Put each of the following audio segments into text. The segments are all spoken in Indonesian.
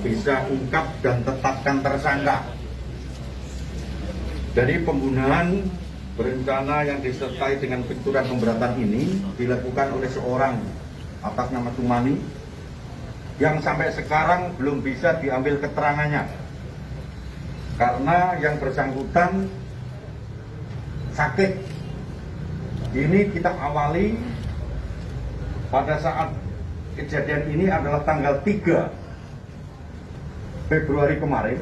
bisa ungkap dan tetapkan tersangka. Dari pembunuhan berencana yang disertai dengan benturan pemberatan ini dilakukan oleh seorang atas nama Sumani yang sampai sekarang belum bisa diambil keterangannya karena yang bersangkutan sakit. Ini kita awali pada saat kejadian ini adalah tanggal 3 Februari kemarin,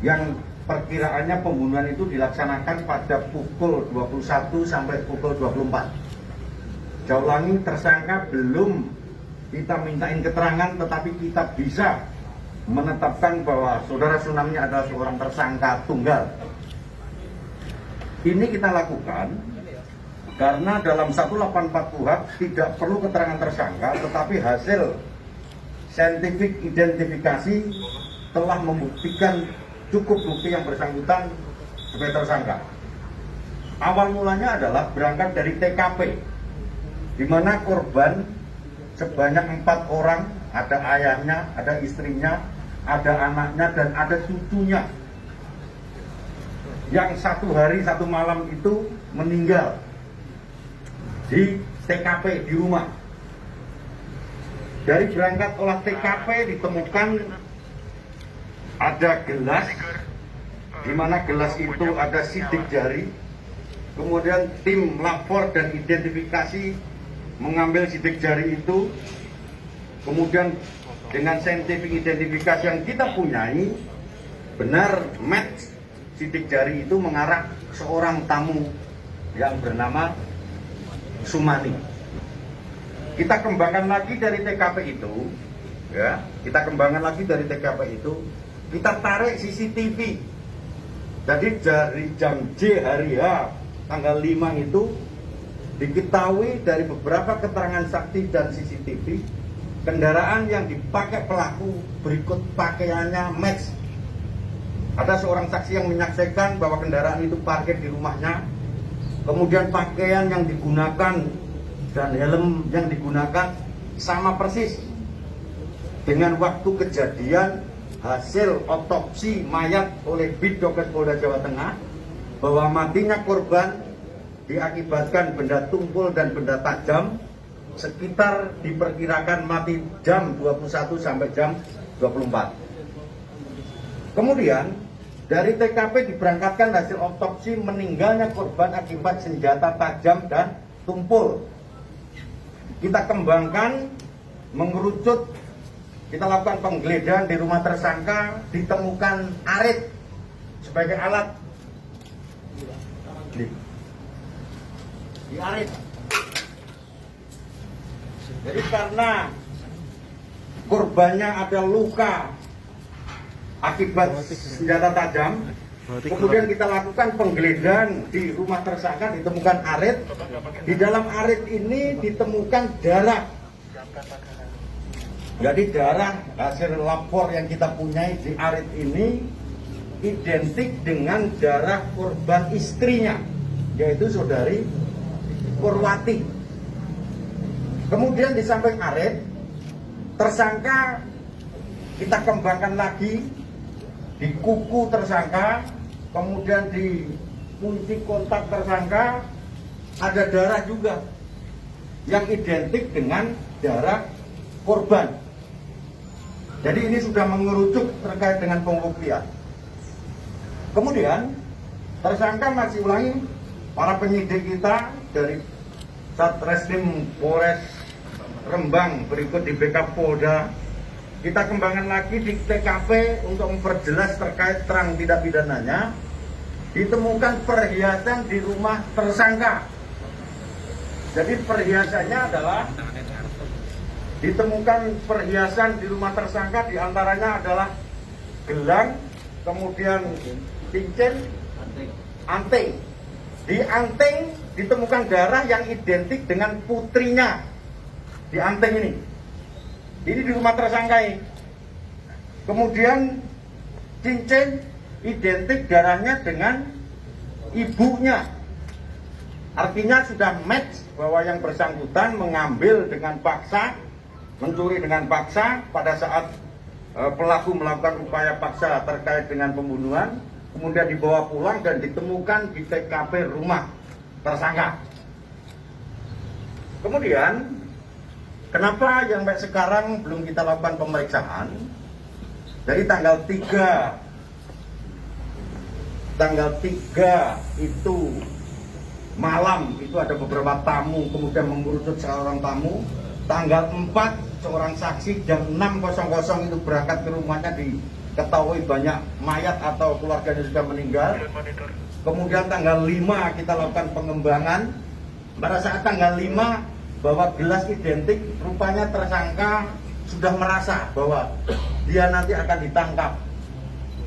yang perkiraannya pembunuhan itu dilaksanakan pada pukul 21 sampai pukul 24. Saya ulangi, tersangka belum kita mintain keterangan, tetapi kita bisa menetapkan bahwa saudara Tsunami adalah seorang tersangka tunggal. Ini kita lakukan karena dalam 184 KUHP tidak perlu keterangan tersangka, tetapi hasil saintifik identifikasi telah membuktikan cukup bukti yang bersangkutan sebagai tersangka. Awal mulanya adalah berangkat dari TKP, di mana korban sebanyak 4 orang, ada ayahnya, ada istrinya, ada anaknya, dan ada cucunya, yang 1 hari 1 malam itu meninggal di TKP di rumah. Dari berangkat olah TKP ditemukan ada gelas, di mana gelas itu ada sidik jari. Kemudian tim lapor dan identifikasi mengambil sidik jari itu. Kemudian dengan saintifik identifikasi yang kita punyai, benar match sidik jari itu mengarah seorang tamu yang bernama Sumani. Kita kembangkan lagi dari TKP itu, ya, kita kembangkan lagi dari TKP itu, kita tarik CCTV. Jadi dari jam J hari H tanggal 5 itu diketahui dari beberapa keterangan saksi dan CCTV, kendaraan yang dipakai pelaku berikut pakaiannya match. Ada seorang saksi yang menyaksikan bahwa kendaraan itu parkir di rumahnya. Kemudian pakaian yang digunakan dan helm yang digunakan sama persis dengan waktu kejadian hasil otopsi mayat oleh Bidokes Polda Jawa Tengah, bahwa matinya korban diakibatkan benda tumpul dan benda tajam sekitar diperkirakan mati jam 21 sampai jam 24. Kemudian dari TKP diberangkatkan hasil otopsi meninggalnya korban akibat senjata tajam dan tumpul. Kita kembangkan, mengerucut, kita lakukan penggeledahan di rumah tersangka, ditemukan arit sebagai alat. Di arit. Jadi karena korbannya ada luka akibat senjata tajam, kemudian kita lakukan penggeledahan di rumah tersangka, ditemukan arit. Di dalam arit ini ditemukan darah. Jadi darah hasil lapor yang kita punyai di arit ini identik dengan darah korban istrinya, yaitu saudari Purwati. Kemudian di samping arit, tersangka kita kembangkan lagi di kuku tersangka, kemudian di kunci kontak tersangka ada darah juga yang identik dengan darah korban. Jadi ini sudah mengerucut terkait dengan pembuktian. Kemudian tersangka masih ulangi, para penyidik kita dari Satreskrim Polres Rembang berikut di BK Polda, kita kembangkan lagi di TKP untuk memperjelas terkait terang tindak pidananya. Ditemukan perhiasan di rumah tersangka. Jadi perhiasannya adalah ditemukan perhiasan di rumah tersangka, diantaranya adalah gelang, kemudian cincin, anting. Di anting ditemukan darah yang identik dengan putrinya. Di anting ini di rumah tersangka ini. Kemudian cincin identik darahnya dengan ibunya. Artinya sudah match bahwa yang bersangkutan mengambil dengan paksa, mencuri dengan paksa pada saat pelaku melakukan upaya paksa terkait dengan pembunuhan, kemudian dibawa pulang dan ditemukan di TKP rumah tersangka. Kemudian, kenapa yang sampai sekarang belum kita lakukan pemeriksaan? Dari tanggal 3 itu malam itu ada beberapa tamu, kemudian mengerucut seorang tamu. Tanggal 4 seorang saksi jam 6.00 itu berangkat ke rumahnya, diketahui banyak mayat atau keluarganya sudah meninggal. Kemudian tanggal 5 kita lakukan pengembangan. Pada saat tanggal 5 bahwa gelas identik, rupanya tersangka sudah merasa bahwa dia nanti akan ditangkap,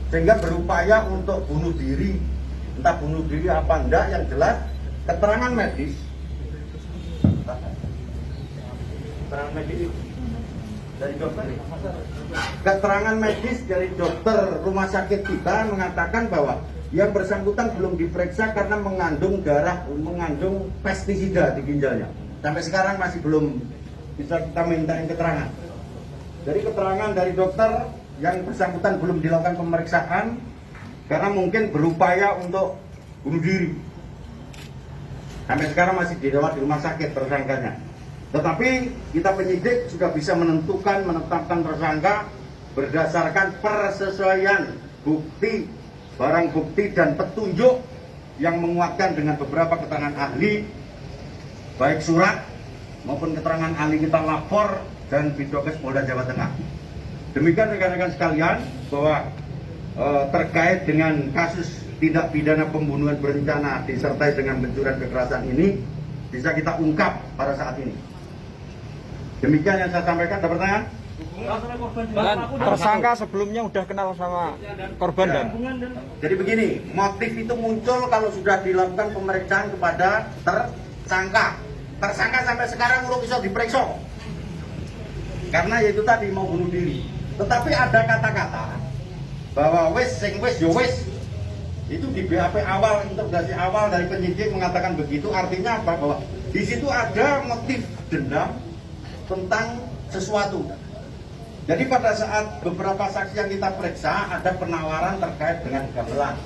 sehingga berupaya untuk bunuh diri. Entah bunuh diri apa enggak, yang jelas keterangan medis dari dokter, keterangan medis dari dokter rumah sakit kita mengatakan bahwa yang bersangkutan belum diperiksa karena mengandung pestisida di ginjalnya. Sampai sekarang masih belum bisa kita mintain keterangan. Dari keterangan dari dokter, yang bersangkutan belum dilakukan pemeriksaan karena mungkin berupaya untuk bunuh diri. Sampai sekarang masih dirawat di rumah sakit tersangkanya. Tetapi kita penyidik sudah bisa menetapkan tersangka berdasarkan persesuaian bukti, barang bukti dan petunjuk yang menguatkan dengan beberapa keterangan ahli, baik surat maupun keterangan ahli kita lapor dan Bidokes Polda Jawa Tengah. Demikian rekan-rekan sekalian, bahwa terkait dengan kasus tindak pidana pembunuhan berencana disertai dengan pencurian kekerasan ini bisa kita ungkap pada saat ini. Demikian yang saya sampaikan. Ada pertanyaan? Dan tersangka sebelumnya udah kenal sama korban dan jadi begini, motif itu muncul kalau sudah dilakukan pemeriksaan kepada tersangka. Tersangka sampai sekarang belum bisa diperiksa karena yaitu tadi mau bunuh diri. Tetapi ada kata-kata bahwa wis sing wis yo wis, itu di BAP awal, interogasi awal dari penyidik mengatakan begitu. Artinya apa? Bahwa di situ ada motif dendam tentang sesuatu. Jadi pada saat beberapa saksi yang kita periksa ada penawaran terkait dengan gamelan,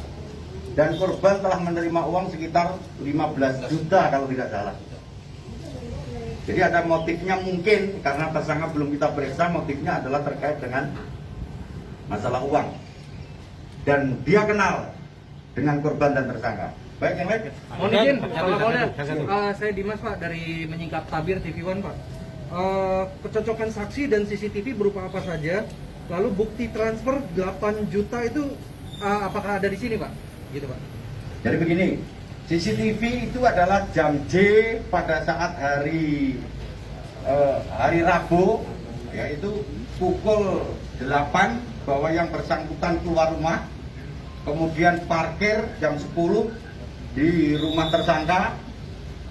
dan korban telah menerima uang sekitar 15 juta kalau tidak salah. Jadi ada motifnya mungkin, karena tersangka belum kita periksa, motifnya adalah terkait dengan masalah uang. Dan dia kenal dengan korban dan tersangka. Baik, yang lain? Mohon izin, Pak Kapolda. Saya Dimas, Pak, dari Menyingkap Tabir TV One, Pak. Kecocokan saksi dan CCTV berupa apa saja? Lalu bukti transfer 8 juta itu apakah ada di sini, Pak? Gitu, Pak. Jadi begini, CCTV itu adalah jam J pada saat hari Rabu, yaitu pukul 8, bahwa yang bersangkutan keluar rumah, kemudian parkir jam 10 di rumah tersangka,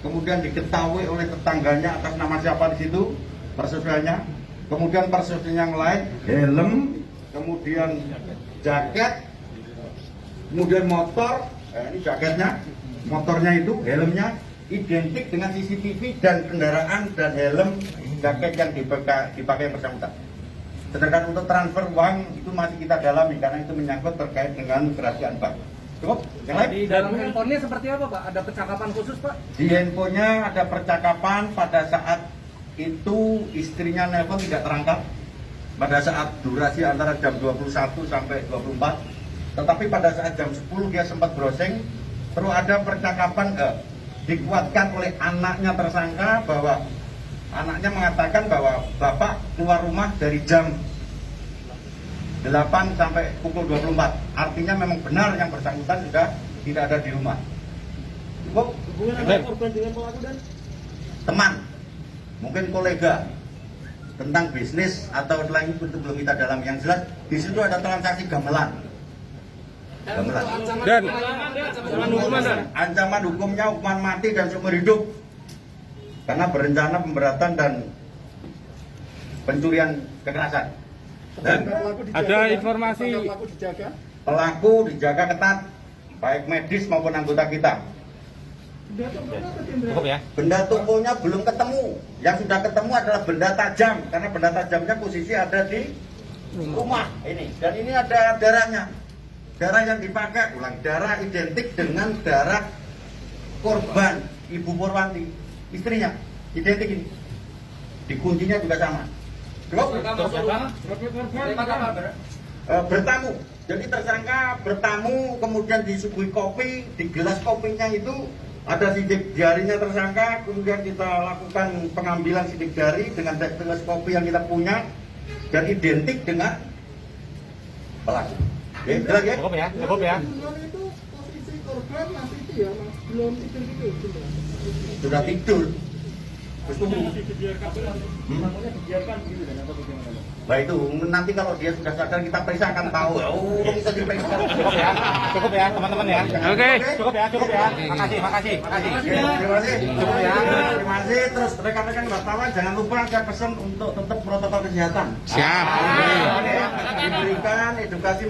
kemudian diketahui oleh tetangganya atas nama siapa di situ persesuaiannya, kemudian persesuaian yang lain helm, kemudian jaket, kemudian motor, ini jaketnya, motornya itu, helmnya identik dengan CCTV dan kendaraan dan helm jaket yang dipakai bersangkutan. Sedangkan untuk transfer uang itu masih kita dalami karena itu menyangkut terkait dengan kerahasiaan bank. Cukup? Yang lain? Di dalam handphonenya seperti apa, Pak? Ada percakapan khusus, Pak? Di handphonenya ada percakapan pada saat itu istrinya nelpon tidak terangkat pada saat durasi antara jam 21 sampai 24. Tetapi pada saat jam 10 dia sempat browsing, terus ada percakapan dikuatkan oleh anaknya tersangka bahwa anaknya mengatakan bahwa bapak keluar rumah dari jam 8 sampai pukul 24. Artinya memang benar yang bersangkutan sudah tidak ada di rumah. Cukup? Hubungan antara korban dengan pelaku dan Teman, mungkin kolega, tentang bisnis atau lain itu belum kita dalam. Yang jelas di situ ada transaksi gamelan. dan Ancaman hukumnya hukuman mati dan seumur hidup karena berencana pemberatan dan pencurian kekerasan. Dan ada informasi pelaku dijaga ketat, baik medis maupun anggota kita. cukup ya. Benda tumpulnya belum ketemu. Yang sudah ketemu adalah benda tajam, karena benda tajamnya posisi ada di rumah ini, dan ini ada darahnya. Darah yang dipakai ulang darah identik dengan darah korban Ibu Purwanti, istrinya, identik ini. Dikuncinya juga sama. Bertamu. Jadi tersangka bertamu, kemudian disuguhi kopi, di gelas kopinya itu ada sidik jarinya tersangka, kemudian kita lakukan pengambilan sidik jari dengan gelas kopi yang kita punya dan identik dengan pelaku. Oke, jelas ya? Cukup ya, cukup ya. Itu posisi korban masih itu ya, Mas. Belum tidur gitu. Sudah tidur. Terus tunggu. Nah itu nanti kalau dia sudah sadar kita periksa akan tahu. Oh, bisa diperiksa. Cukup ya, teman-teman ya. Oke. Cukup ya, cukup ya. Makasih. Oke, terima kasih. Cukup ya. Terima kasih. Terus rekan-rekan wartawan jangan lupa ada pesan untuk tetap protokol kesehatan. Siap. Diberikan edukasi.